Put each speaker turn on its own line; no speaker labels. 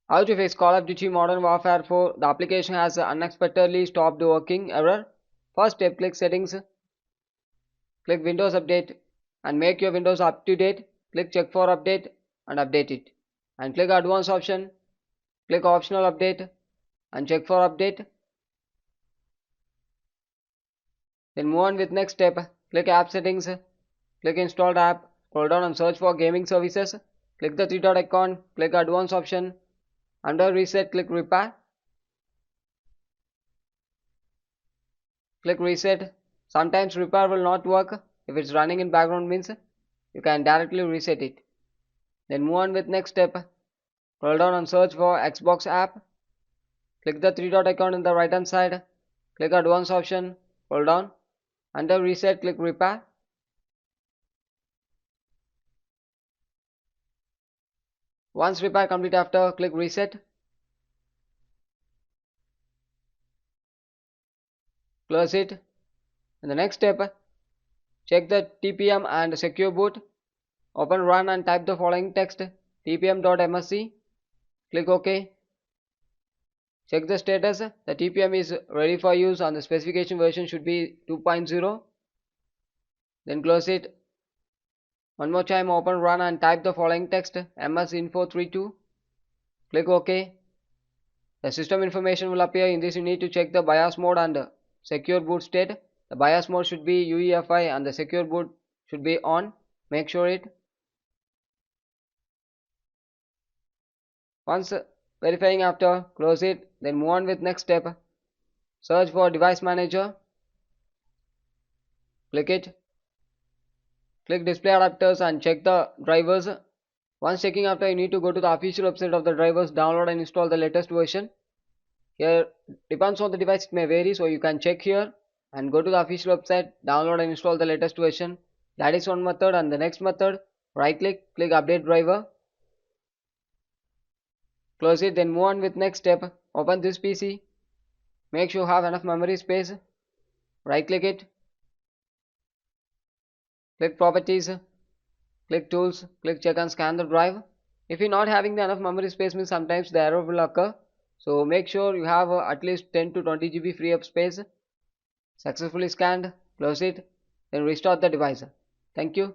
How to fix Call of Duty Modern Warfare 4? The application has unexpectedly stopped working error. First step, click Settings, click Windows Update and make your Windows up to date. Click Check for Update and update it. And click Advanced option, click Optional Update and check for update. Then move on with next step. Click App Settings, click Installed App, scroll down and search for Gaming Services. Click the three dot icon, click Advanced option. Under Reset, click Repair. Click Reset. Sometimes repair will not work. If it's running in background means you can directly reset it. Then move on with next step. Scroll down and search for Xbox app. Click the three dot icon on the right hand side. Click Advanced option. Scroll down. Under Reset, click Repair. Once repair complete after, click Reset. Close it. In the next step, check the TPM and secure boot. Open Run and type the following text: tpm.msc. Click OK. Check the status. The TPM is ready for use and the specification version should be 2.0. Then close it. One more time, open Run and type the following text: msinfo32. Click OK. The system information will appear. In this you need to check the BIOS mode and secure boot state. The BIOS mode should be UEFI and the secure boot should be on. Make sure it. Once verifying after, close it. Then move on with next step. Search for device manager. Click it. Click display adapters and check the drivers. Once checking after, you need to go to the official website of the drivers, download and install the latest version. Here depends on the device, it may vary, so you can check here and go to the official website, download and install the latest version. That is one method. And the next method, right click, click update driver. Close it. Then move on with next step. Open this PC. Make sure you have enough memory space. Right click it. Click properties. Click tools. Click check and scan the drive. If you're not having the enough memory space, means sometimes the error will occur. So make sure you have at least 10 to 20 GB free up space. Successfully scanned. Close it. Then restart the device. Thank you.